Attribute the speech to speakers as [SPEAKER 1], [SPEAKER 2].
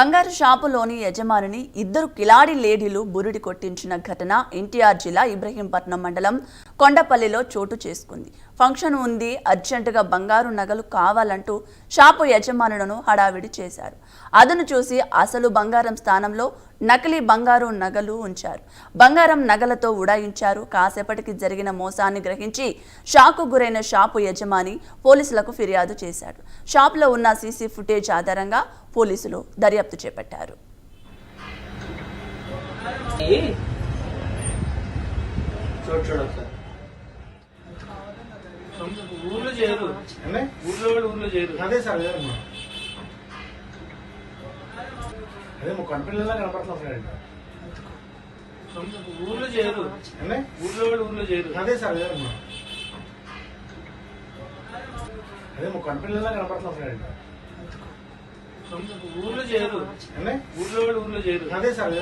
[SPEAKER 1] బంగారు షాపులోని యజమానిని ఇద్దరు కిలాడి లేడీలు బురిడి కొట్టించిన ఘటన ఎన్టీఆర్ జిల్లా ఇబ్రహీంపట్నం మండలం కొండపల్లిలో చోటు చేసుకుంది. ఫంక్షన్ ఉంది, అర్జెంటుగా బంగారు నగలు కావాలంటూ షాపు యజమానులను హడావిడి చేశారు. అదను చూసి అసలు బంగారం స్థానంలో నకిలీ బంగారు నగలు ఉంచారు. బంగారం నగలతో ఉడాయించారు. కాసేపటికి జరిగిన మోసాన్ని గ్రహించి షాకు గురైన షాపు యజమాని పోలీసులకు ఫిర్యాదు చేశాడు. షాపులో ఉన్న సీసీ ఫుటేజ్ ఆధారంగా పోలీసులు దర్యాప్తు చేపట్టారు.
[SPEAKER 2] ఊర్లో చేయరు, ఊర్లో చేయరు.
[SPEAKER 3] అదే సార్ అదే కంపెనీలో కనపడుతున్నాం.
[SPEAKER 2] ఊర్లో చేయరు, ఊర్లో చేయరు.
[SPEAKER 3] అదే సార్ అదే కంపెనీలో కనపడుతున్నాం.
[SPEAKER 2] ఊర్లో చేయరు, ఊర్లో చేయరు.
[SPEAKER 3] అదే సార్